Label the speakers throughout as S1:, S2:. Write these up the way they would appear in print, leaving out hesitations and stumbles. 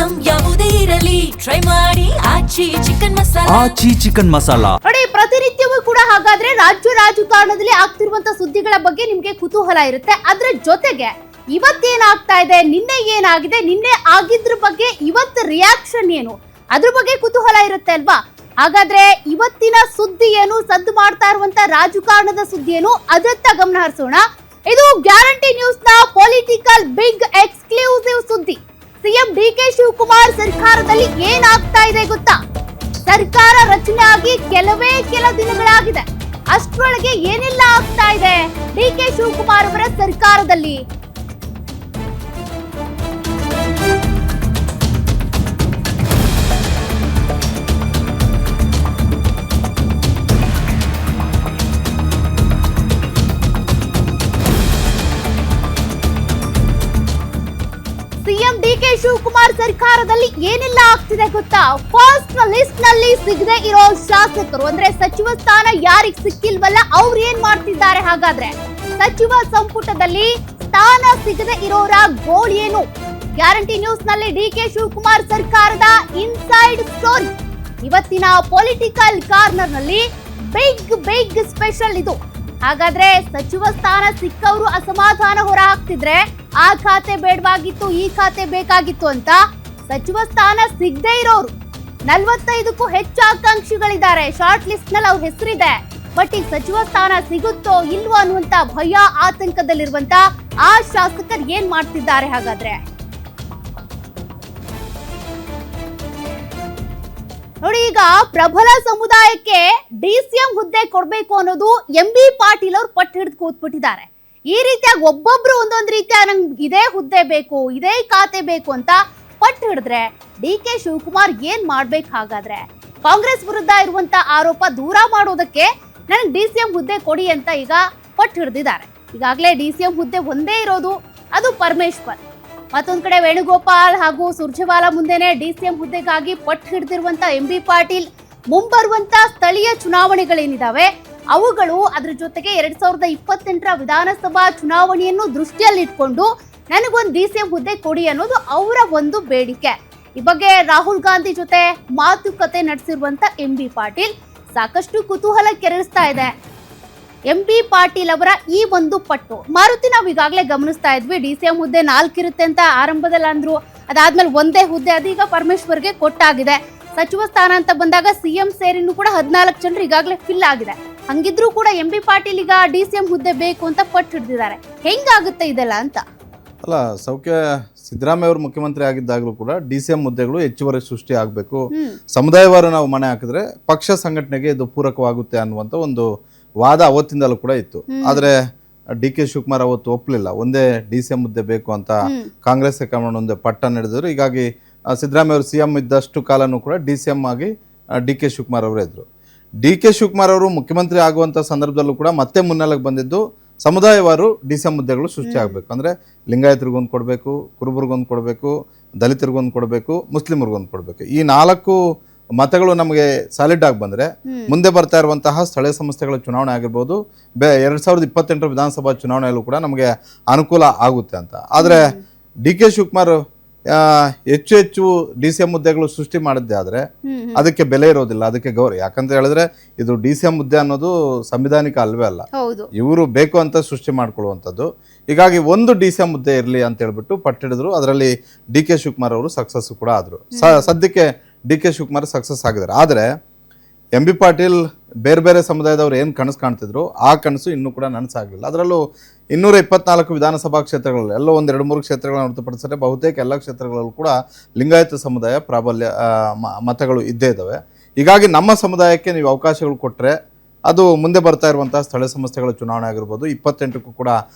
S1: Item ಯಾವುದೇ ಇರಲಿ try ಮಾಡಿ ಆಚಿ ಚಿಕನ್ ಮಸಾಲಾ
S2: ನೋಡಿ, ಪ್ರತಿನಿತ್ಯವೂ ಕೂಡ ಹಾಗಾದ್ರೆ ರಾಜ್ಯ ರಾಜಕಾರಣದಲ್ಲಿ ಆಗ್ತಿರುವಂತ ಸುದ್ದಿಗಳ ಬಗ್ಗೆ ನಿಮ್ಗೆ ಕುತೂಹಲ ಇರುತ್ತೆ. ಅದ್ರ ಜೊತೆಗೆ ಇವತ್ತೇನಾಗ್ತಾ ಇದೆ, ನಿನ್ನೆ ಏನಾಗಿದೆ, ನಿನ್ನೆ ಆಗಿದ್ರ ಬಗ್ಗೆ ಇವತ್ತು ರಿಯಾಕ್ಷನ್ ಏನು, ಅದ್ರ ಬಗ್ಗೆ ಕುತೂಹಲ ಇರುತ್ತೆ ಅಲ್ವಾ? ಹಾಗಾದ್ರೆ ಇವತ್ತಿನ ಸುದ್ದಿ ಏನು, ಸದ್ದು ಮಾಡ್ತಾ ಇರುವಂತ ರಾಜಕಾರಣದ ಸುದ್ದಿ ಏನು, ಅದತ್ತ ಗಮನ ಹರಿಸೋಣ. ಇದು ಗ್ಯಾರಂಟಿ ನ್ಯೂಸ್ ನ ಪೊಲಿಟಿಕಲ್ ಬಿಗ್ ಎಕ್ಸ್ಕ್ಲೂಸಿವ್ ಸುದ್ದಿ. ಸಿಎಂ ಡಿಕೆ ಶಿವಕುಮಾರ್ ಸರ್ಕಾರದಲ್ಲಿ ಏನಾಗ್ತಾ ಇದೆ ಗೊತ್ತಾ? ಸರ್ಕಾರ ರಚನೆ ಆಗಿ ಕೆಲ ದಿನಗಳಾಗಿದೆ. ಅಷ್ಟರೊಳಗೆ ಏನೆಲ್ಲ ಆಗ್ತಾ ಇದೆ ಡಿಕೆ ಶಿವಕುಮಾರ್ ಅವರ ಸರ್ಕಾರದಲ್ಲಿ? ಸಿಎಂ ಡಿಕೆ ಶಿವಕುಮಾರ್ ಸರ್ಕಾರದಲ್ಲಿ ಏನೆಲ್ಲ ಆಗ್ತಿದೆ ಗೊತ್ತಾ? ಫಸ್ಟ್ ಲಿಸ್ಟ್ ನಲ್ಲಿ ಸಿಗದೆ ಇರೋ ಶಾಸಕರು ಅಂದ್ರೆ ಸಚಿವ ಸ್ಥಾನ ಯಾರಿಗ್ ಸಿಕ್ಕಿಲ್ವಲ್ಲ ಅವ್ರು ಏನ್ ಮಾಡ್ತಿದ್ದಾರೆ? ಹಾಗಾದ್ರೆ ಸಚಿವ ಸಂಪುಟದಲ್ಲಿ ಸ್ಥಾನ ಸಿಗದೆ ಇರೋರ ಗೋಳ್ ಏನು? ಗ್ಯಾರಂಟಿ ನ್ಯೂಸ್ ನಲ್ಲಿ ಡಿಕೆ ಶಿವಕುಮಾರ್ ಸರ್ಕಾರದ ಇನ್ಸೈಡ್ ಸ್ಟೋರಿ. ಇವತ್ತಿನ ಪೊಲಿಟಿಕಲ್ ಕಾರ್ನರ್ ನಲ್ಲಿ ಬಿಗ್ ಸ್ಪೆಷಲ್ ಇದು. ಹಾಗಾದ್ರೆ ಸಚಿವ ಸ್ಥಾನ ಸಿಕ್ಕವರು ಅಸಮಾಧಾನ ಹೊರ ಹಾಕ್ತಿದ್ರೆ ಆ ಖಾತೆ ಬೇಡವಾಗಿತ್ತು, ಈ ಖಾತೆ ಬೇಕಾಗಿತ್ತು ಅಂತ ಸಚಿವ ಸ್ಥಾನ ಸಿಗದೆ ಇರೋರು 45ಕ್ಕೂ ಹೆಚ್ಚು ಆಕಾಂಕ್ಷಿಗಳಿದ್ದಾರೆ. ಶಾರ್ಟ್ ಲಿಸ್ಟ್ ನಲ್ಲಿ ಅವ್ರ ಹೆಸರಿದೆ. ಬಟ್ ಈ ಸಚಿವ ಸ್ಥಾನ ಸಿಗುತ್ತೋ ಇಲ್ವೋ ಅನ್ನುವಂತ ಭಯ, ಆತಂಕದಲ್ಲಿರುವಂತ ಆ ಶಾಸಕರು ಏನ್ ಮಾಡ್ತಿದ್ದಾರೆ? ಹಾಗಾದ್ರೆ ನೋಡಿ, ಈಗ ಪ್ರಬಲ ಸಮುದಾಯಕ್ಕೆ ಡಿಸಿಎಂ ಹುದ್ದೆ ಕೊಡ್ಬೇಕು ಅನ್ನೋದು ಎಂಬಿ ಪಾಟೀಲ್ ಅವ್ರು ಪಟ್ಟು ಹಿಡಿದು ಕೂತ್ಬಿಟ್ಟಿದ್ದಾರೆ. ಈ ರೀತಿಯಾಗಿ ಒಬ್ಬೊಬ್ರು ಒಂದೊಂದು ರೀತಿಯ ನಂಗೆ ಇದೇ ಹುದ್ದೆ ಬೇಕು, ಇದೇ ಖಾತೆ ಬೇಕು ಅಂತ ಪಟ್ಟು ಹಿಡಿದ್ರೆ ಡಿಕೆ ಶಿವಕುಮಾರ್ ಏನ್ ಮಾಡ್ಬೇಕು? ಹಾಗಾದ್ರೆ ಕಾಂಗ್ರೆಸ್ ವಿರುದ್ಧ ಇರುವಂತ ಆರೋಪ ದೂರ ಮಾಡೋದಕ್ಕೆ ನನಗೆ ಡಿಸಿಎಂ ಹುದ್ದೆ ಕೊಡಿ ಅಂತ ಈಗ ಪಟ್ಟು ಹಿಡಿದಿದ್ದಾರೆ. ಈಗಾಗಲೇ ಡಿಸಿಎಂ ಹುದ್ದೆ ಒಂದೇ ಇರೋದು, ಅದು ಪರಮೇಶ್ವರ್. ಮತ್ತೊಂದ್ ಕಡೆ ವೇಣುಗೋಪಾಲ್ ಹಾಗೂ ಸುರ್ಜೇವಾಲಾ ಮುಂದೆನೆ ಡಿಸಿಎಂ ಹುದ್ದೆಗಾಗಿ ಪಟ್ಟು ಹಿಡಿದಿರುವಂತ ಎಂಬಿ ಪಾಟೀಲ್ ಮುಂಬರುವಂತ ಸ್ಥಳೀಯ ಚುನಾವಣೆಗಳೇನಿದಾವೆ ಅವುಗಳು, ಅದ್ರ ಜೊತೆಗೆ 2028ರ ವಿಧಾನಸಭಾ ಚುನಾವಣೆಯನ್ನು ದೃಷ್ಟಿಯಲ್ಲಿಟ್ಕೊಂಡು ನನಗೊಂದು ಡಿಸಿಎಂ ಹುದ್ದೆ ಕೊಡಿ ಅನ್ನೋದು ಅವರ ಒಂದು ಬೇಡಿಕೆ. ಈ ಬಗ್ಗೆ ರಾಹುಲ್ ಗಾಂಧಿ ಜೊತೆ ಮಾತುಕತೆ ನಡೆಸಿರುವಂತ ಎಂಬಿ ಪಾಟೀಲ್ ಸಾಕಷ್ಟು ಕುತೂಹಲ ಕೆರಳಿಸ್ತಾ ಇದೆ. ಎಂಬಿ ಪಾಟೀಲ್ ಅವರ ಈ ಒಂದು ಪಟ್ಟು ಮಾರುತಿ ನಾವು ಈಗಾಗಲೇ ಗಮನಿಸ್ತಾ ಇದ್ವಿ. ಡಿಸಿಎಂ ಹುದ್ದೆ 4 ಇರುತ್ತೆ ಅಂತ ಆರಂಭದಲ್ಲಿ ಅಂದ್ರು, ಅದಾದ್ಮೇಲೆ ಒಂದೇ ಹುದ್ದೆ, ಅದೀಗ ಪರಮೇಶ್ವರ್ಗೆ ಕೊಟ್ಟಾಗಿದೆ. ಸಚಿವ ಸ್ಥಾನ ಅಂತ ಬಂದಾಗ ಸಿಎಂ ಸೇರಿನೂ ಕೂಡ 14 ಜನರು ಈಗಾಗಲೇ ಫಿಲ್ ಆಗಿದೆ. ಹಂಗಿದ್ರು ಕೂಡ ಎಂಬಿ ಪಾಟೀಲ್ ಈಗ ಡಿಸಿಎಂ ಹುದ್ದೆ ಬೇಕು ಅಂತ ಪಟ್ಟು ಹಿಡಿದಿದ್ದಾರೆ. ಹೆಂಗಾಗುತ್ತೆ ಇದೆಲ್ಲ ಅಂತ?
S3: ಅಲ್ಲ, ಸಿದ್ದರಾಮಯ್ಯ ಅವರು ಮುಖ್ಯಮಂತ್ರಿ ಆಗಿದ್ದಾಗಲೂ ಕೂಡ ಡಿಸಿಎಂ ಹುದ್ದೆಗಳು ಹೆಚ್ಚುವರಿ ಸೃಷ್ಟಿ ಆಗಬೇಕು, ಸಮುದಾಯವಾರು ನಾವು ಮನೆ ಹಾಕಿದ್ರೆ ಪಕ್ಷ ಸಂಘಟನೆಗೆ ಇದು ಪೂರಕವಾಗುತ್ತೆ ಅನ್ನುವಂಥ ಒಂದು ವಾದ ಅವತ್ತಿಂದಲೂ ಕೂಡ ಇತ್ತು. ಆದರೆ ಡಿ ಕೆ ಶಿವಕುಮಾರ್ ಅವತ್ತು ಒಪ್ಪಲಿಲ್ಲ. ಒಂದೇ ಡಿಸಿಎಂ ಹುದ್ದೆ ಬೇಕು ಅಂತ ಕಾಂಗ್ರೆಸ್ ಹೈಕಮಾಂಡ್ ಒಂದೇ ಪಟ್ಟ ನಡೆದರು. ಹೀಗಾಗಿ ಸಿದ್ದರಾಮಯ್ಯ ಅವರು ಸಿಎಂ ಇದ್ದಷ್ಟು ಕಾಲನೂ ಕೂಡ ಡಿಸಿಎಂ ಆಗಿ ಡಿ ಕೆ ಶಿವಕುಮಾರ್ ಅವರೇ ಇದ್ರು. ಡಿ ಕೆ ಶಿವಕುಮಾರ್ ಅವರು ಮುಖ್ಯಮಂತ್ರಿ ಆಗುವಂಥ ಸಂದರ್ಭದಲ್ಲೂ ಕೂಡ ಮತ್ತೆ ಮುನ್ನೆಲೆಗೆ ಬಂದಿದ್ದು ಸಮುದಾಯವಾರು ಡಿಸಿಎಂ ಹುದ್ದೆಗಳು ಸೃಷ್ಟಿ ಆಗಬೇಕು. ಅಂದರೆ ಲಿಂಗಾಯತರಿಗೊಂದು ಕೊಡಬೇಕು, ಕುರುಬರಿಗೊಂದು ಕೊಡಬೇಕು, ದಲಿತರಿಗೊಂದು ಕೊಡಬೇಕು, ಮುಸ್ಲಿಮರಿಗೊಂದು ಕೊಡಬೇಕು. ಈ 4 ಮತಗಳು ನಮಗೆ ಸಾಲಿಡ್ ಆಗಿ ಬಂದರೆ ಮುಂದೆ ಬರ್ತಾ ಇರುವಂತಹ ಸ್ಥಳೀಯ ಸಂಸ್ಥೆಗಳ ಚುನಾವಣೆ ಆಗಿರ್ಬೋದು, 2028ರ ವಿಧಾನಸಭಾ ಚುನಾವಣೆಯಲ್ಲೂ ಕೂಡ ನಮಗೆ ಅನುಕೂಲ ಆಗುತ್ತೆ ಅಂತ. ಆದರೆ ಡಿ ಕೆ ಶಿವಕುಮಾರ್ ಹೆಚ್ಚು ಡಿಸಿಎಂ ಹುದ್ದೆಗಳು ಸೃಷ್ಟಿ ಮಾಡಿದ್ದೆ ಆದರೆ ಅದಕ್ಕೆ ಬೆಲೆ ಇರೋದಿಲ್ಲ, ಅದಕ್ಕೆ ಗೌರವ. ಯಾಕಂತ ಹೇಳಿದ್ರೆ ಇದು ಡಿಸಿಎಂ ಹುದ್ದೆ ಅನ್ನೋದು ಸಂವಿಧಾನಿಕ ಅಲ್ವೇ ಅಲ್ಲ, ಇವರು ಬೇಕು ಅಂತ ಸೃಷ್ಟಿ ಮಾಡ್ಕೊಳ್ಳುವಂಥದ್ದು. ಹೀಗಾಗಿ ಒಂದು ಡಿಸಿಎಂ ಹುದ್ದೆ ಇರಲಿ ಅಂತ ಹೇಳ್ಬಿಟ್ಟು ಪಟ್ಟಿಡಿದ್ರು. ಅದರಲ್ಲಿ ಡಿ ಕೆ ಶಿವಕುಮಾರ್ ಅವರು ಸಕ್ಸಸ್ ಕೂಡ ಆದರು. ಸದ್ಯಕ್ಕೆ ಡಿ ಕೆ ಶಿವಕುಮಾರ್ ಸಕ್ಸಸ್ ಆಗಿದ್ದಾರೆ. ಆದರೆ ಎಂಬಿ ಪಾಟೀಲ್ ಬೇರೆ ಸಮುದಾಯದವರು ಏನು ಕನಸು ಕಾಣ್ತಿದ್ರು ಆ ಕನಸು ಇನ್ನೂ ಕೂಡ ನನಸಾಗಲಿಲ್ಲ. ಅದರಲ್ಲೂ 224 ವಿಧಾನಸಭಾ ಕ್ಷೇತ್ರಗಳಲ್ಲಿ ಎಲ್ಲೋ 1-2-3 ಕ್ಷೇತ್ರಗಳನ್ನು ಹೊರತುಪಡಿಸಿದರೆ ಬಹುತೇಕ ಎಲ್ಲ ಕ್ಷೇತ್ರಗಳಲ್ಲೂ ಕೂಡ ಲಿಂಗಾಯತ ಸಮುದಾಯ ಪ್ರಾಬಲ್ಯ ಮತಗಳು ಇದ್ದೇ ಇದ್ದಾವೆ. ಹೀಗಾಗಿ ನಮ್ಮ ಸಮುದಾಯಕ್ಕೆ ನೀವು ಅವಕಾಶಗಳು ಕೊಟ್ಟರೆ ಅದು ಮುಂದೆ ಬರ್ತಾ ಇರುವಂಥ ಸ್ಥಳೀಯ ಸಂಸ್ಥೆಗಳ ಚುನಾವಣೆ ಆಗಿರ್ಬೋದು 28ಕ್ಕೂ ಕೂಡ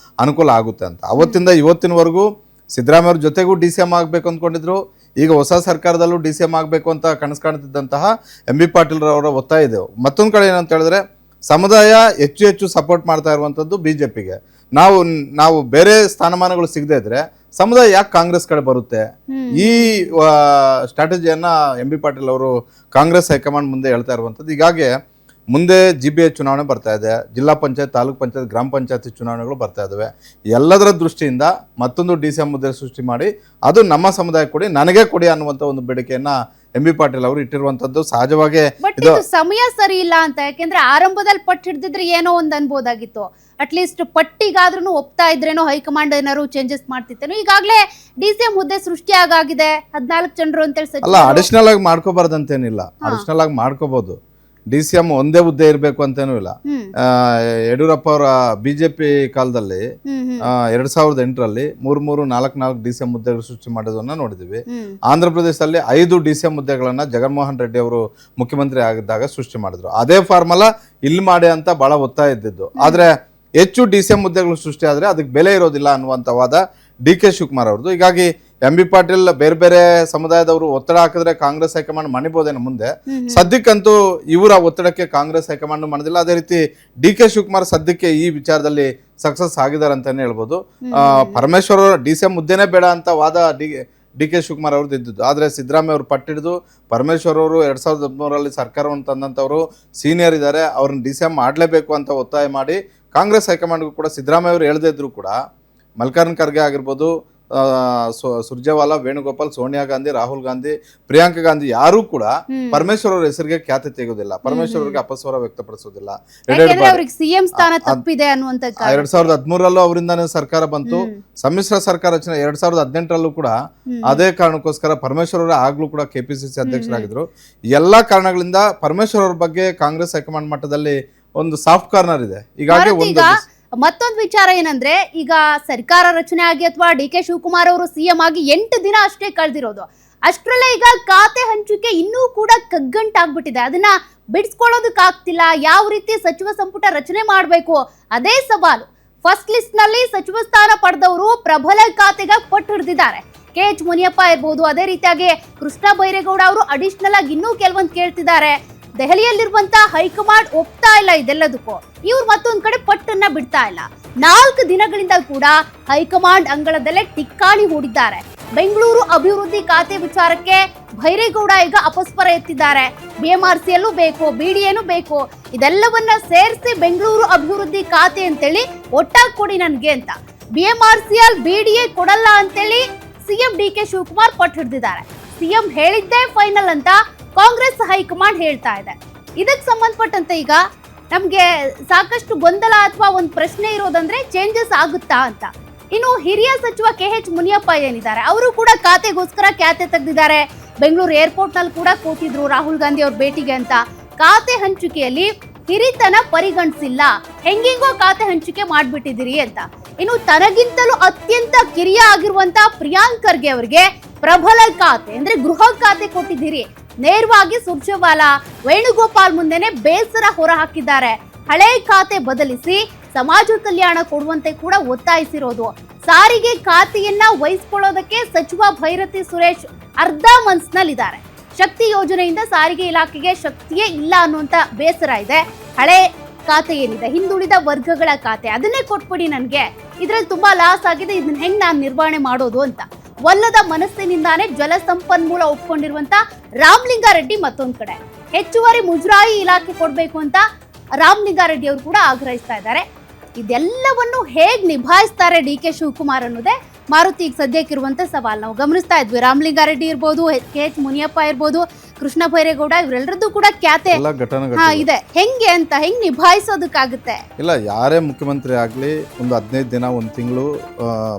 S3: ಅನುಕೂಲ ಆಗುತ್ತೆ ಅಂತ. ಅವತ್ತಿಂದ ಇವತ್ತಿನವರೆಗೂ ಸಿದ್ದರಾಮಯ್ಯ ಅವ್ರ ಜೊತೆಗೂ ಡಿಸಿಎಂ ಆಗಬೇಕು ಅಂದ್ಕೊಂಡಿದ್ರು. ಈಗ ಹೊಸ ಸರ್ಕಾರದಲ್ಲೂ ಡಿಸಿಎಂ ಆಗಬೇಕು ಅಂತ ಕನಸು ಕಾಣ್ತಿದ್ದಂತಹ ಎಂಬಿ ಪಾಟೀಲ್ ಅವರ ಒತ್ತಾಯ ಇದೆ. ಮತ್ತೊಂದು ಕಡೆ ಏನಂತ ಹೇಳಿದ್ರೆ ಸಮುದಾಯ ಹೆಚ್ಚು ಸಪೋರ್ಟ್ ಮಾಡ್ತಾ ಇರುವಂಥದ್ದು ಬಿಜೆಪಿಗೆ. ನಾವು ಬೇರೆ ಸ್ಥಾನಮಾನಗಳು ಸಿಗದೇ ಇದ್ರೆ ಸಮುದಾಯ ಯಾಕೆ ಕಾಂಗ್ರೆಸ್ ಕಡೆ ಬರುತ್ತೆ? ಈ ಸ್ಟ್ರಾಟಜಿಯನ್ನ ಎಂಬಿ ಪಾಟೀಲ್ ಅವರು ಕಾಂಗ್ರೆಸ್ ಹೈಕಮಾಂಡ್ ಮುಂದೆ ಹೇಳ್ತಾ ಇರುವಂಥದ್ದು. ಹೀಗಾಗಿ ಮುಂದೆ GBA ಚುನಾವಣೆ ಬರ್ತಾ ಇದೆ, ಜಿಲ್ಲಾ ಪಂಚಾಯತ್, ತಾಲೂಕ್ ಪಂಚಾಯತ್, ಗ್ರಾಮ ಪಂಚಾಯತಿ ಚುನಾವಣೆಗಳು ಬರ್ತಾ ಇದ್ದಾವೆ. ಎಲ್ಲದರ ದೃಷ್ಟಿಯಿಂದ ಮತ್ತೊಂದು DCM ಹುದ್ದೆ ಸೃಷ್ಟಿ ಮಾಡಿ ಅದು ನಮ್ಮ ಸಮುದಾಯ ಕೊಡಿ, ನನಗೆ ಕೊಡಿ ಅನ್ನುವಂಥ ಒಂದು ಬೇಡಿಕೆಯನ್ನ MB ಪಾಟೀಲ್ ಅವರು ಇಟ್ಟಿರುವಂತದ್ದು ಸಹಜವಾಗಿ.
S2: ಬಟ್ ಇದು ಸಮಯ ಸರಿ ಇಲ್ಲ ಅಂತ, ಯಾಕೆಂದ್ರೆ ಆರಂಭದಲ್ಲಿ ಪಟ್ಟು ಹಿಡಿದಿದ್ರೆ ಏನೋ ಒಂದು ಅನ್ಬೋದಾಗಿತ್ತು. ಅಟ್ಲೀಸ್ಟ್ ಪಟ್ಟಿಗಾದ್ರೂ ಒಪ್ತಾ ಇದ್ರೇನೋ ಹೈಕಮಾಂಡ್ ಏನಾದ್ರು ಚೇಂಜಸ್ ಮಾಡ್ತಿತ್ತೇನೋ. ಈಗಾಗಲೇ DCM ಹುದ್ದೆ ಸೃಷ್ಟಿ ಆಗಿದೆ, 14 ಜನರು ಅಂತೇಳಿ.
S3: ಅಲ್ಲ, ಅಡಿಷನಲ್ ಆಗಿ ಮಾಡ್ಕೋಬಾರ್ದಂತೇನಿಲ್ಲ, ಅಡಿಷನಲ್ ಆಗಿ ಮಾಡ್ಕೋಬಹುದು. DCM ಒಂದೇ ಹುದ್ದೆ ಇರಬೇಕು ಅಂತೇನೂ ಇಲ್ಲ. ಯಡಿಯೂರಪ್ಪ ಅವರ ಬಿಜೆಪಿ ಕಾಲದಲ್ಲಿ 2008ರಲ್ಲಿ 3-4 DCM ಹುದ್ದೆಗಳು ಸೃಷ್ಟಿ ಮಾಡೋದನ್ನ ನೋಡಿದ್ವಿ. ಆಂಧ್ರ ಪ್ರದೇಶದಲ್ಲಿ 5 DCM ಹುದ್ದೆಗಳನ್ನ ಜಗನ್ಮೋಹನ್ ರೆಡ್ಡಿ ಅವರು ಮುಖ್ಯಮಂತ್ರಿ ಆಗಿದ್ದಾಗ ಸೃಷ್ಟಿ ಮಾಡಿದ್ರು. ಅದೇ ಫಾರ್ಮುಲಾ ಇಲ್ಲಿ ಮಾಡಿ ಅಂತ ಬಹಳ ಒತ್ತಾಯ ಇದ್ದಿದ್ದು. ಆದ್ರೆ ಹೆಚ್ಚು DCM ಹುದ್ದೆಗಳು ಸೃಷ್ಟಿ ಆದ್ರೆ ಅದಕ್ಕೆ ಬೆಲೆ ಇರೋದಿಲ್ಲ ಅನ್ನುವಂಥ ವಾದ DK ಶಿವಕುಮಾರ್ ಅವ್ರದ್ದು. ಹೀಗಾಗಿ MB ಪಾಟೀಲ್ ಬೇರೆ ಬೇರೆ ಸಮುದಾಯದವರು ಒತ್ತಡ ಹಾಕಿದ್ರೆ ಕಾಂಗ್ರೆಸ್ ಹೈಕಮಾಂಡ್ ಮಣಿಬೋದೇನೋ ಮುಂದೆ. ಸದ್ಯಕ್ಕಂತೂ ಇವರ ಒತ್ತಡಕ್ಕೆ ಕಾಂಗ್ರೆಸ್ ಹೈಕಮಾಂಡ್ ಮಾಡೋದಿಲ್ಲ. ಅದೇ ರೀತಿ DK ಶಿವಕುಮಾರ್ ಸದ್ಯಕ್ಕೆ ಈ ವಿಚಾರದಲ್ಲಿ ಸಕ್ಸಸ್ ಆಗಿದ್ದಾರೆ ಅಂತಾನೆ ಹೇಳ್ಬೋದು. ಪರಮೇಶ್ವರ್ ಅವರು DCM ಹುದ್ದೆನೇ ಬೇಡ ಅಂತ ವಾದ DK ಶಿವಕುಮಾರ್ ಅವ್ರದ್ದು ಇದ್ದದ್ದು. ಆದರೆ ಸಿದ್ದರಾಮಯ್ಯ ಅವರು ಪಟ್ಟಿಡಿದು ಪರಮೇಶ್ವರ್ ಅವರು 2013ರಲ್ಲಿ ಸರ್ಕಾರವನ್ನು ತಂದಂಥವರು ಸೀನಿಯರ್ ಇದ್ದಾರೆ, ಅವ್ರನ್ನ DCM ಮಾಡಲೇಬೇಕು ಅಂತ ಒತ್ತಾಯ ಮಾಡಿ ಕಾಂಗ್ರೆಸ್ ಹೈಕಮಾಂಡ್ಗೂ ಕೂಡ ಸಿದ್ದರಾಮಯ್ಯ ಅವರು ಹೇಳದೇ ಇದ್ರು ಕೂಡ ಮಲ್ಲಿಕಾರ್ಜುನ ಖರ್ಗೆ ಆಗಿರ್ಬೋದು, ಸುರ್ಜೇವಾಲಾ, ವೇಣುಗೋಪಾಲ್, ಸೋನಿಯಾ ಗಾಂಧಿ, ರಾಹುಲ್ ಗಾಂಧಿ, ಪ್ರಿಯಾಂಕಾ ಗಾಂಧಿ ಯಾರೂ ಕೂಡ ಪರಮೇಶ್ವರ್ ಅವರ ಹೆಸರಿಗೆ ಖ್ಯಾತಿ ತೆಗೆಯೋದಿಲ್ಲ, ಪರಮೇಶ್ವರ್ ಅವರಿಗೆ ಅಪಸ್ವರ ವ್ಯಕ್ತಪಡಿಸೋದಿಲ್ಲ. 2013ರಲ್ಲೂ ಅವರಿಂದಾನೇ ಸರ್ಕಾರ ಬಂತು. ಸಮ್ಮಿಶ್ರ ಸರ್ಕಾರ ರಚನೆ 2018ರಲ್ಲೂ ಕೂಡ ಅದೇ ಕಾರಣಕ್ಕೋಸ್ಕರ ಪರಮೇಶ್ವರ್ ಅವರೇ ಆಗ್ಲೂ ಕೂಡ KPCC ಅಧ್ಯಕ್ಷರಾಗಿದ್ರು. ಎಲ್ಲಾ ಕಾರಣಗಳಿಂದ ಪರಮೇಶ್ವರ್ ಅವ್ರ ಬಗ್ಗೆ ಕಾಂಗ್ರೆಸ್ ಹೈಕಮಾಂಡ್ ಮಟ್ಟದಲ್ಲಿ ಒಂದು ಸಾಫ್ಟ್ ಕಾರ್ನರ್ ಇದೆ. ಹೀಗಾಗಿ
S2: ಮತ್ತೊಂದು ವಿಚಾರ ಏನಂದ್ರೆ, ಈಗ ಸರ್ಕಾರ ರಚನೆ ಆಗಿ ಅಥವಾ DK ಶಿವಕುಮಾರ್ ಅವರು CM ಆಗಿ 8 ದಿನ ಅಷ್ಟೇ ಕಳೆದಿರೋದು. ಅಷ್ಟರಲ್ಲೇ ಈಗ ಖಾತೆ ಹಂಚಿಕೆ ಇನ್ನೂ ಕೂಡ ಕಗ್ಗಂಟಾಗ್ಬಿಟ್ಟಿದೆ. ಅದನ್ನ ಬಿಡಿಸ್ಕೊಳ್ಳೋದಕ್ಕಾಗ್ತಿಲ್ಲ. ಯಾವ ರೀತಿ ಸಚಿವ ಸಂಪುಟ ರಚನೆ ಮಾಡಬೇಕು ಅದೇ ಸವಾಲು. ಫಸ್ಟ್ ಲಿಸ್ಟ್ ನಲ್ಲಿ ಸಚಿವ ಸ್ಥಾನ ಪಡೆದವರು ಪ್ರಬಲ ಖಾತೆಗೆ ಪಟ್ಟು ಹಿಡಿದಿದ್ದಾರೆ. KH ಮುನಿಯಪ್ಪ ಇರ್ಬೋದು, ಅದೇ ರೀತಿಯಾಗಿ ಕೃಷ್ಣ ಬೈರೇಗೌಡ ಅವರು ಅಡಿಷನಲ್ ಆಗಿ ಇನ್ನೂ ಕೆಲವೊಂದು ಕೇಳ್ತಿದ್ದಾರೆ. ದೆಹಲಿಯಲ್ಲಿರುವಂತ ಹೈಕಮಾಂಡ್ ಒಪ್ತಾ ಇಲ್ಲ ಇದೆಲ್ಲದಕ್ಕೂ. ಇವ್ರು ಮತ್ತೊಂದ್ ಕಡೆ ಪಟ್ಟನ್ನ ಬಿಡ್ತಾ ಇಲ್ಲ. 4 ದಿನಗಳಿಂದ ಕೂಡ ಹೈಕಮಾಂಡ್ ಅಂಗಳದಲ್ಲೇ ಟಿಕ್ಕಾಣಿ ಹೂಡಿದ್ದಾರೆ. ಬೆಂಗಳೂರು ಅಭಿವೃದ್ಧಿ ಖಾತೆ ವಿಚಾರಕ್ಕೆ ಬೈರೇಗೌಡ ಈಗ ಅಪಸ್ವರ ಎತ್ತಿದ್ದಾರೆ. BMRCಯಲ್ಲೂ ಬೇಕು, BDAನೂ ಬೇಕು, ಇದೆಲ್ಲವನ್ನ ಸೇರಿಸಿ ಬೆಂಗಳೂರು ಅಭಿವೃದ್ಧಿ ಖಾತೆ ಅಂತೇಳಿ ಒಟ್ಟಾಗಿ ಕೊಡಿ ನನ್ಗೆ ಅಂತ. BMRCL BDA ಕೊಡಲ್ಲ ಅಂತೇಳಿ CM DK ಶಿವಕುಮಾರ್ ಪಟ್ಟು ಹಿಡಿದಿದ್ದಾರೆ. CM ಹೇಳಿದ್ದೇ ಫೈನಲ್ ಅಂತ ಕಾಂಗ್ರೆಸ್ ಹೈಕಮಾಂಡ್ ಹೇಳ್ತಾ ಇದೆ. ಇದಕ್ಕೆ ಸಂಬಂಧಪಟ್ಟಂತೆ ಈಗ ನಮ್ಗೆ ಸಾಕಷ್ಟು ಗೊಂದಲ ಅಥವಾ ಒಂದು ಪ್ರಶ್ನೆ ಇರೋದಂದ್ರೆ ಚೇಂಜಸ್ ಆಗುತ್ತಾ ಅಂತ. ಇನ್ನು ಹಿರಿಯ ಸಚಿವ KH ಮುನಿಯಪ್ಪ ಏನಿದ್ದಾರೆ, ಅವರು ಕೂಡ ಖಾತೆಗೋಸ್ಕರ ಖ್ಯಾತೆ ತೆಗೆದಿದ್ದಾರೆ. ಬೆಂಗಳೂರು ಏರ್ಪೋರ್ಟ್ ನಲ್ಲಿ ಕೂಡ ಕೂತಿದ್ರು ರಾಹುಲ್ ಗಾಂಧಿ ಅವ್ರ ಭೇಟಿಗೆ ಅಂತ. ಖಾತೆ ಹಂಚಿಕೆಯಲ್ಲಿ ಹಿರಿತನ ಪರಿಗಣಿಸಿಲ್ಲ, ಹೆಂಗಿಂಗೋ ಖಾತೆ ಹಂಚಿಕೆ ಮಾಡ್ಬಿಟ್ಟಿದ್ದೀರಿ ಅಂತ. ಇನ್ನು ತನಗಿಂತಲೂ ಅತ್ಯಂತ ಕಿರಿಯ ಆಗಿರುವಂತ ಪ್ರಿಯಾಂಕ್ ಖರ್ಗೆ ಅವರಿಗೆ ಪ್ರಬಲ ಖಾತೆ ಅಂದ್ರೆ ಗೃಹ ಖಾತೆ ಕೊಟ್ಟಿದ್ದೀರಿ. ನೇರವಾಗಿ ಸುರ್ಜೇವಾಲಾ, ವೇಣುಗೋಪಾಲ್ ಮುಂದೆನೆ ಬೇಸರ ಹೊರ ಹಾಕಿದ್ದಾರೆ. ಹಳೆ ಖಾತೆ ಬದಲಿಸಿ ಸಮಾಜ ಕಲ್ಯಾಣ ಕೊಡುವಂತೆ ಕೂಡ ಒತ್ತಾಯಿಸಿರೋದು. ಸಾರಿಗೆ ಖಾತೆಯನ್ನ ವಹಿಸಿಕೊಳ್ಳೋದಕ್ಕೆ ಸಚಿವ ಭೈರತಿ ಸುರೇಶ್ ಅರ್ಧ ಮನಸ್ಸಿನಲ್ಲಿದ್ದಾರೆ. ಶಕ್ತಿ ಯೋಜನೆಯಿಂದ ಸಾರಿಗೆ ಇಲಾಖೆಗೆ ಶಕ್ತಿಯೇ ಇಲ್ಲ ಅನ್ನುವಂತ ಬೇಸರ ಇದೆ. ಹಳೆ ಖಾತೆ ಏನಿದೆ, ಹಿಂದುಳಿದ ವರ್ಗಗಳ ಖಾತೆ, ಅದನ್ನೇ ಕೊಟ್ಬಿಡಿ ನನ್ಗೆ, ಇದ್ರಲ್ಲಿ ತುಂಬಾ ಲಾಸ್ ಆಗಿದೆ, ಇದನ್ನ ಹೆಂಗ್ ನಾನು ನಿರ್ವಹಣೆ ಮಾಡೋದು ಅಂತ ಒಲ್ಲದ ಮನಸ್ಸಿನಿಂದಾನೇ ಜಲ ಸಂಪನ್ಮೂಲ ಒಪ್ಕೊಂಡಿರುವಂತ ರಾಮಲಿಂಗಾರೆಡ್ಡಿ ಮತ್ತೊಂದ್ ಕಡೆ ಹೆಚ್ಚುವರಿ ಮುಜರಾಯಿ ಇಲಾಖೆ ಕೊಡ್ಬೇಕು ಅಂತ ರಾಮಲಿಂಗಾರೆಡ್ಡಿ ಅವರು ಕೂಡ ಆಗ್ರಹಿಸ್ತಾ ಇದ್ದಾರೆ. ಇದೆಲ್ಲವನ್ನು ಹೇಗ್ ನಿಭಾಯಿಸ್ತಾರೆ DK ಶಿವಕುಮಾರ್ ಅನ್ನೋದೇ ಮಾರುತಿ ಈಗ ಸದ್ಯಕ್ಕಿರುವಂತ ಸವಾಲ್. ನಾವು ಗಮನಿಸ್ತಾ ಇದ್ವಿ, ರಾಮಲಿಂಗಾರೆಡ್ಡಿ ಇರ್ಬೋದು, KH ಮುನಿಯಪ್ಪ ಇರ್ಬೋದು, ಕೃಷ್ಣ ಬೈರೇಗೌಡ, ಇವರೆಲ್ಲರದ್ದು ಕೂಡ ಖ್ಯಾತೆ ಇದೆ. ಹೆಂಗೆ ಅಂತ ಹೆಂಗ್ ನಿಭಾಯಿಸೋದಕ್ಕಾಗುತ್ತೆ?
S3: ಇಲ್ಲ, ಯಾರೇ ಮುಖ್ಯಮಂತ್ರಿ ಆಗ್ಲಿ ಒಂದು 15 ದಿನ, 1 ತಿಂಗಳು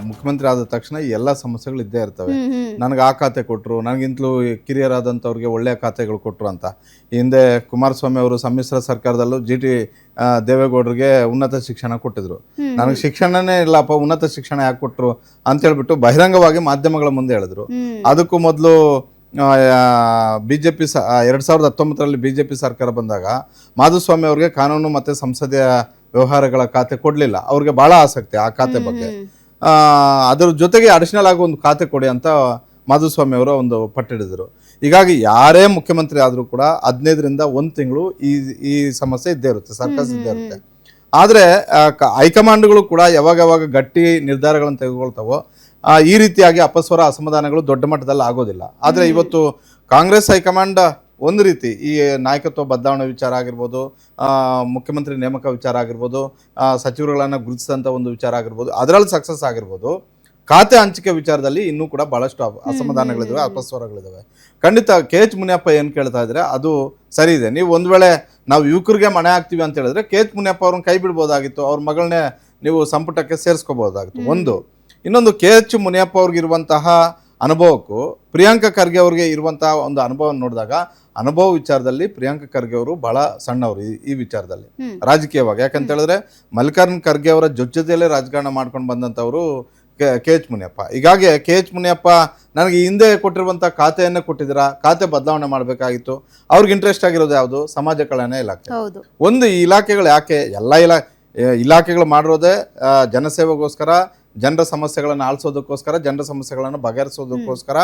S3: ಮುಖ್ಯಮಂತ್ರಿ ಆದ ತಕ್ಷಣ ಎಲ್ಲ ಸಮಸ್ಯೆಗಳು ಇದ್ದೇ ಇರ್ತವೆ. ನನಗೆ ಆ ಖಾತೆ ಕೊಟ್ರು, ನನಗಿಂತಲೂ ಕಿರಿಯರಾದಂಥವ್ರಿಗೆ ಒಳ್ಳೆಯ ಖಾತೆಗಳು ಕೊಟ್ರು ಅಂತ. ಹಿಂದೆ ಕುಮಾರಸ್ವಾಮಿ ಅವರು ಸಮ್ಮಿಶ್ರ ಸರ್ಕಾರದಲ್ಲೂ GT ದೇವೇಗೌಡರಿಗೆ ಉನ್ನತ ಶಿಕ್ಷಣ ಕೊಟ್ಟಿದ್ರು. ನನಗೆ ಶಿಕ್ಷಣನೇ ಇಲ್ಲಪ್ಪ, ಉನ್ನತ ಶಿಕ್ಷಣ ಯಾಕೆ ಕೊಟ್ರು ಅಂತ ಹೇಳ್ಬಿಟ್ಟು ಬಹಿರಂಗವಾಗಿ ಮಾಧ್ಯಮಗಳ ಮುಂದೆ ಹೇಳಿದ್ರು. ಅದಕ್ಕೂ ಮೊದಲು ಬಿಜೆಪಿ 2019ರಲ್ಲಿ ಬಿಜೆಪಿ ಸರ್ಕಾರ ಬಂದಾಗ ಮಾಧುಸ್ವಾಮಿ ಅವ್ರಿಗೆ ಕಾನೂನು ಮತ್ತೆ ಸಂಸದೀಯ ವ್ಯವಹಾರಗಳ ಖಾತೆ ಕೊಡ್ಲಿಲ್ಲ. ಅವ್ರಿಗೆ ಬಹಳ ಆಸಕ್ತಿ ಆ ಖಾತೆ ಬಗ್ಗೆ. ಅದ್ರ ಜೊತೆಗೆ ಅಡಿಷನಲ್ ಆಗಿ ಒಂದು ಖಾತೆ ಕೊಡಿ ಅಂತ ಮಾಧುಸ್ವಾಮಿ ಅವರು ಒಂದು ಪಟ್ಟಿಡಿದ್ರು. ಹೀಗಾಗಿ ಯಾರೇ ಮುಖ್ಯಮಂತ್ರಿ ಆದ್ರೂ ಕೂಡ 15ರಿಂದ 1 ತಿಂಗಳು ಈ ಸಮಸ್ಯೆ ಇದ್ದೇ ಇರುತ್ತೆ, ಸರ್ಕಸ್ ಇದ್ದೇ ಇರುತ್ತೆ. ಆದ್ರೆ ಹೈಕಮಾಂಡ್ಗಳು ಕೂಡ ಯಾವಾಗ ಗಟ್ಟಿ ನಿರ್ಧಾರಗಳನ್ನು ತೆಗೆದುಕೊಳ್ತಾವೋ ಈ ರೀತಿಯಾಗಿ ಅಪಸ್ವರ ಅಸಮಾಧಾನಗಳು ದೊಡ್ಡ ಮಟ್ಟದಲ್ಲಿ ಆಗೋದಿಲ್ಲ. ಆದ್ರೆ ಇವತ್ತು ಕಾಂಗ್ರೆಸ್ ಹೈಕಮಾಂಡ್ ಒಂದು ರೀತಿ ಈ ನಾಯಕತ್ವ ಬದಲಾವಣೆ ವಿಚಾರ ಆಗಿರ್ಬೋದು, ಮುಖ್ಯಮಂತ್ರಿ ನೇಮಕ ವಿಚಾರ ಆಗಿರ್ಬೋದು, ಸಚಿವರುಗಳನ್ನು ಗುರುತಿಸಿದಂಥ ಒಂದು ವಿಚಾರ ಆಗಿರ್ಬೋದು, ಅದರಲ್ಲಿ ಸಕ್ಸಸ್ ಆಗಿರ್ಬೋದು. ಖಾತೆ ಹಂಚಿಕೆ ವಿಚಾರದಲ್ಲಿ ಇನ್ನೂ ಕೂಡ ಬಹಳಷ್ಟು ಅಸಮಾಧಾನಗಳಿದಾವೆ, ಅಪಸ್ವರಗಳಿದಾವೆ. ಖಂಡಿತ KH ಮುನಿಯಪ್ಪ ಏನು ಕೇಳ್ತಾ ಇದ್ರೆ ಅದು ಸರಿ ಇದೆ. ನೀವು ಒಂದು ವೇಳೆ ನಾವು ಯುವಕರಿಗೆ ಮಣೆ ಹಾಕ್ತೀವಿ ಅಂತ ಹೇಳಿದ್ರೆ KH ಮುನಿಯಪ್ಪ ಅವ್ರನ್ನ ಕೈ ಬಿಡ್ಬೋದಾಗಿತ್ತು, ಅವ್ರ ಮಗಳನ್ನೇ ನೀವು ಸಂಪುಟಕ್ಕೆ ಸೇರಿಸ್ಕೋಬಹುದಾಗಿತ್ತು. ಒಂದು ಇನ್ನೊಂದು KH ಮುನಿಯಪ್ಪ ಅವ್ರಿಗಿರುವಂತಹ ಅನುಭವಕ್ಕೂ ಪ್ರಿಯಾಂಕ ಖರ್ಗೆ ಅವ್ರಿಗೆ ಇರುವಂತಹ ಒಂದು ಅನುಭವ ನೋಡಿದಾಗ ಅನುಭವ ವಿಚಾರದಲ್ಲಿ ಪ್ರಿಯಾಂಕ ಖರ್ಗೆ ಅವರು ಬಹಳ ಸಣ್ಣವರು ಈ ವಿಚಾರದಲ್ಲಿ ರಾಜಕೀಯವಾಗಿ. ಯಾಕಂತ ಹೇಳಿದ್ರೆ ಮಲ್ಲಿಕಾರ್ಜುನ್ ಖರ್ಗೆ ಅವರ ಜೊತೆಯಲ್ಲೇ ರಾಜಕಾರಣ ಮಾಡ್ಕೊಂಡು ಬಂದಂಥವ್ರು KH ಮುನಿಯಪ್ಪ. ಹೀಗಾಗಿ KH ಮುನಿಯಪ್ಪ ನನಗೆ ಹಿಂದೆ ಕೊಟ್ಟಿರುವಂಥ ಖಾತೆಯನ್ನೇ ಕೊಟ್ಟಿದ್ದೀರಾ, ಖಾತೆ ಬದಲಾವಣೆ ಮಾಡಬೇಕಾಗಿತ್ತು. ಅವ್ರಿಗೆ ಇಂಟ್ರೆಸ್ಟ್ ಆಗಿರೋದು ಯಾವುದು? ಸಮಾಜ ಕಲ್ಯಾಣ ಇಲಾಖೆ. ಒಂದು ಈ ಇಲಾಖೆಗಳು ಯಾಕೆ ಎಲ್ಲ ಇಲಾಖೆಗಳು ಮಾಡಿರೋದೇ ಜನಸೇವೆಗೋಸ್ಕರ, ಜನರ ಸಮಸ್ಯೆಗಳನ್ನು ಆಲಿಸೋದಕ್ಕೋಸ್ಕರ, ಜನರ ಸಮಸ್ಯೆಗಳನ್ನು ಬಗೆಹರಿಸೋದಕ್ಕೋಸ್ಕರ.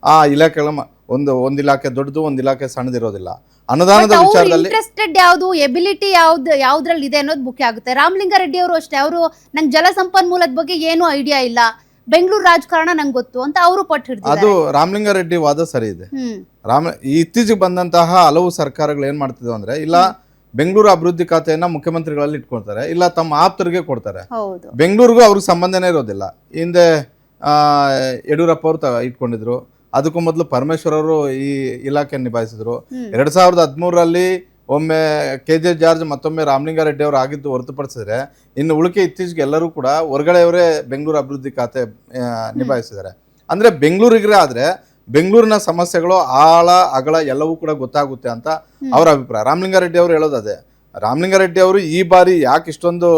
S3: ಆ ಇಲಾಖೆಗಳ ಒಂದು ಇಲಾಖೆ ದೊಡ್ಡದು, ಒಂದು ಇಲಾಖೆ ಸಣ್ಣದಿರೋದಿಲ್ಲ. ಅನುದಾನದ ವಿಚಾರದಲ್ಲಿ
S2: ಇಂಟ್ರೆಸ್ಟೆಡ್ ಯಾವುದು, ಎಬಿಲಿಟಿ ಯಾವ್ದ್ರಲ್ಲಿ ಇದೆ ಅನ್ನೋದು ಮುಖ್ಯ ಆಗುತ್ತೆ. ರಾಮಲಿಂಗಾರೆಡ್ಡಿ ಅವರು ಅಷ್ಟೇ, ಅವರು ನಂಗೆ ಜಲಸಂಪನ್ಮೂಲದ ಬಗ್ಗೆ ಏನೂ ಐಡಿಯಾ ಇಲ್ಲ, ಬೆಂಗಳೂರು ರಾಜಕಾರಣ ನಂಗೆ ಗೊತ್ತು ಅಂತ ಅವರು ಪಟ್ಟು ಹಿಡಿದಿದ್ದಾರೆ.
S3: ಅದು ರಾಮಲಿಂಗಾರೆಡ್ಡಿ ವಾದ ಸರಿ ಇದೆ. ಇತ್ತೀಚೆಗೆ ಬಂದಂತಹ ಹಲವು ಸರ್ಕಾರಗಳು ಏನ್ ಮಾಡ್ತಿದ್ವು ಅಂದ್ರೆ, ಇಲ್ಲ ಬೆಂಗಳೂರು ಅಭಿವೃದ್ಧಿ ಖಾತೆಯನ್ನ ಮುಖ್ಯಮಂತ್ರಿಗಳಲ್ಲಿ ಇಟ್ಕೊಳ್ತಾರೆ, ಇಲ್ಲ ತಮ್ಮ ಆಪ್ತರಿಗೆ ಕೊಡ್ತಾರೆ. ಬೆಂಗಳೂರಿಗೂ ಅವ್ರಿಗೆ ಸಂಬಂಧನೇ ಇರೋದಿಲ್ಲ. ಹಿಂದೆ ಯಡಿಯೂರಪ್ಪ ಅವರು ಇಟ್ಕೊಂಡಿದ್ರು, ಅದಕ್ಕೂ ಮೊದಲು ಪರಮೇಶ್ವರ್ ಅವರು ಈ ಇಲಾಖೆ ನಿಭಾಯಿಸಿದ್ರು. 2013ರಲ್ಲಿ ಒಮ್ಮೆ KJ ಜಾರ್ಜ್, ಮತ್ತೊಮ್ಮೆ ರಾಮಲಿಂಗಾರೆಡ್ಡಿ ಅವರು ಆಗಿದ್ದು ಹೊರತುಪಡಿಸಿದ್ರೆ ಇನ್ನು ಉಳಿಕೆ ಇತ್ತೀಚೆಗೆ ಎಲ್ಲರೂ ಕೂಡ ಹೊರಗಡೆಯವರೇ ಬೆಂಗಳೂರು ಅಭಿವೃದ್ಧಿ ಖಾತೆ ನಿಭಾಯಿಸಿದ್ದಾರೆ. ಅಂದ್ರೆ ಬೆಂಗಳೂರಿಗೆ ಆದ್ರೆ ಬೆಂಗಳೂರಿನ ಸಮಸ್ಯೆಗಳು ಆಳ ಅಗಳ ಎಲ್ಲವೂ ಕೂಡ ಗೊತ್ತಾಗುತ್ತೆ ಅಂತ ಅವರ ಅಭಿಪ್ರಾಯ. ರಾಮಲಿಂಗಾರೆಡ್ಡಿ ಅವರು ಹೇಳೋದು ಅದೇ. ರಾಮಲಿಂಗಾರೆಡ್ಡಿ ಅವರು ಈ ಬಾರಿ ಯಾಕೆ ಇಷ್ಟೊಂದು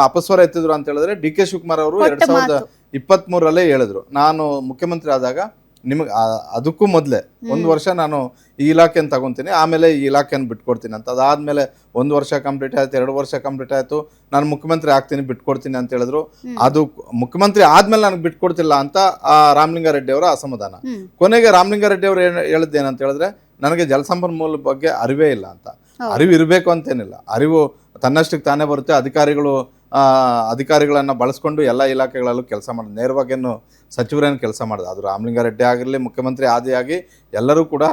S3: ಅಪಸ್ವರ ಎತ್ತಿದ್ರು ಅಂತ ಹೇಳಿದ್ರೆ, DK ಶಿವಕುಮಾರ್ ಅವರು 2023ರಲ್ಲೇ ಹೇಳಿದ್ರು, ನಾನು ಮುಖ್ಯಮಂತ್ರಿ ಆದಾಗ ನಿಮಗೆ ಅದಕ್ಕೂ ಮೊದಲೇ 1 ವರ್ಷ ನಾನು ಈ ಇಲಾಖೆಯನ್ನು ತಗೊತೀನಿ, ಆಮೇಲೆ ಈ ಇಲಾಖೆಯನ್ನು ಬಿಟ್ಕೊಡ್ತೀನಿ ಅಂತ. ಅದಾದ್ಮೇಲೆ 1 ವರ್ಷ ಕಂಪ್ಲೀಟ್ ಆಯ್ತು, 2 ವರ್ಷ ಕಂಪ್ಲೀಟ್ ಆಯ್ತು, ನಾನು ಮುಖ್ಯಮಂತ್ರಿ ಆಗ್ತೀನಿ, ಬಿಟ್ಕೊಡ್ತೀನಿ ಅಂತ ಹೇಳಿದ್ರು. ಅದು ಮುಖ್ಯಮಂತ್ರಿ ಆದ್ಮೇಲೆ ನನಗೆ ಬಿಟ್ಕೊಡ್ತಿಲ್ಲ ಅಂತ ರಾಮಲಿಂಗಾರೆಡ್ಡಿ ಅವರ ಅಸಮಾಧಾನ. ಕೊನೆಗೆ ರಾಮಲಿಂಗಾರೆಡ್ಡಿ ಅವರು ಹೇಳಿದ್ದೇನಂತ ಹೇಳಿದ್ರೆ, ನನಗೆ ಜಲಸಂಪನ್ಮೂಲ ಬಗ್ಗೆ ಅರಿವೇ ಇಲ್ಲ ಅಂತ. ಅರಿವು ಇರಬೇಕು ಅಂತೇನಿಲ್ಲ, ಅರಿವು ತನ್ನಷ್ಟಕ್ಕೆ ತಾನೇ ಬರುತ್ತೆ. ಅಧಿಕಾರಿಗಳನ್ನ ಬಳಸ್ಕೊಂಡು ಎಲ್ಲ ಇಲಾಖೆಗಳಲ್ಲೂ ಕೆಲಸ ಮಾಡೋದು, ನೇರವಾಗೇನು ಸಚಿವರೇನು ಕೆಲಸ ಮಾಡೋದು. ಅದು ರಾಮಲಿಂಗಾರೆಡ್ಡಿ ಆಗಿರಲಿ, ಮುಖ್ಯಮಂತ್ರಿ ಆದಿಯಾಗಿ ಎಲ್ಲರೂ ಕೂಡ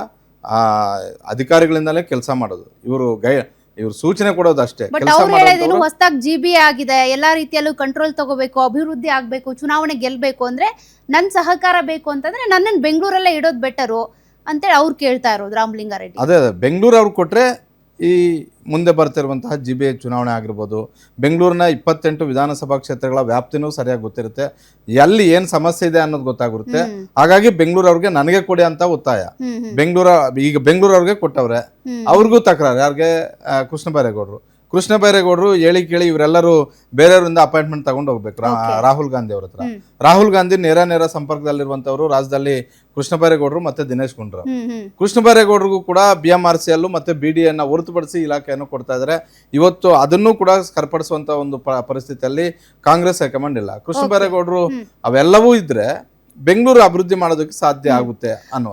S3: ಅಧಿಕಾರಿಗಳಿಂದಲೇ ಕೆಲಸ ಮಾಡೋದು. ಇವರು ಸೂಚನೆ ಕೊಡೋದು ಅಷ್ಟೇ.
S2: ಹೊಸದಾಗಿ GB ಆಗಿದೆ, ಎಲ್ಲಾ ರೀತಿಯಲ್ಲೂ ಕಂಟ್ರೋಲ್ ತಗೋಬೇಕು, ಅಭಿವೃದ್ಧಿ ಆಗ್ಬೇಕು, ಚುನಾವಣೆ ಗೆಲ್ಬೇಕು ಅಂದ್ರೆ ನನ್ ಸಹಕಾರ ಬೇಕು ಅಂತಂದ್ರೆ ನನ್ನನ್ನು ಬೆಂಗಳೂರಲ್ಲೇ ಇಡೋದು ಬೆಟರು ಅಂತೇಳಿ ಅವ್ರು ಕೇಳ್ತಾ ಇರೋದು ರಾಮಲಿಂಗಾರೆಡ್ಡಿ.
S3: ಅದೇ ಬೆಂಗಳೂರು ಅವ್ರು ಕೊಟ್ರೆ ಈ ಮುಂದೆ ಬರ್ತಿರುವಂತಹ GBA ಚುನಾವಣೆ ಆಗಿರ್ಬೋದು, ಬೆಂಗಳೂರಿನ 28 ವಿಧಾನಸಭಾ ಕ್ಷೇತ್ರಗಳ ವ್ಯಾಪ್ತಿನೂ ಸರಿಯಾಗಿ ಗೊತ್ತಿರುತ್ತೆ, ಎಲ್ಲಿ ಏನ್ ಸಮಸ್ಯೆ ಇದೆ ಅನ್ನೋದು ಗೊತ್ತಾಗಿರುತ್ತೆ. ಹಾಗಾಗಿ ಬೆಂಗಳೂರು ಅವ್ರಿಗೆ ನನಗೆ ಕೊಡಿ ಅಂತ ಒತ್ತಾಯ. ಈಗ ಬೆಂಗಳೂರು ಅವ್ರಿಗೆ ಕೊಟ್ಟವ್ರೆ, ಅವ್ರಿಗೂ ತಕರಾರು. ಯಾರಿಗೆ? ಕೃಷ್ಣ ಬೈರೇಗೌಡರು ಹೇಳಿ ಕೇಳಿ ಇವರೆಲ್ಲರೂ ಬೇರೆಯವರಿಂದ ಅಪಾಯಿಂಟ್ಮೆಂಟ್ ತಗೊಂಡು ಹೋಗ್ಬೇಕು ರಾಹುಲ್ ಗಾಂಧಿ ಅವ್ರ ಹತ್ರ. ರಾಹುಲ್ ಗಾಂಧಿ ನೇರ ಸಂಪರ್ಕದಲ್ಲಿರುವಂತವ್ರು ರಾಜ್ಯದಲ್ಲಿ ಕೃಷ್ಣ ಬೈರೇಗೌಡರು ಮತ್ತೆ ದಿನೇಶ್ ಗುಂಡ್ರು. ಕೃಷ್ಣ ಬೈರೇಗೌಡರಿಗೂ ಕೂಡ BMRCL ಮತ್ತೆ BDA ಹೊರತುಪಡಿಸಿ ಇಲಾಖೆಯನ್ನು ಕೊಡ್ತಾ ಇದ್ದಾರೆ. ಇವತ್ತು ಅದನ್ನು ಕೂಡ ಸರಿಪಡಿಸುವಂತ ಒಂದು ಪರಿಸ್ಥಿತಿಯಲ್ಲಿ ಕಾಂಗ್ರೆಸ್ ಹೈಕಮಾಂಡ್ ಇಲ್ಲ. ಕೃಷ್ಣ ಬೈರೇಗೌಡರು ಅವೆಲ್ಲವೂ ಇದ್ರೆ ಬೆಂಗಳೂರು ಅಭಿವೃದ್ಧಿ ಮಾಡೋದಕ್ಕೆ ಸಾಧ್ಯ ಆಗುತ್ತೆ ಅನ್ನೋ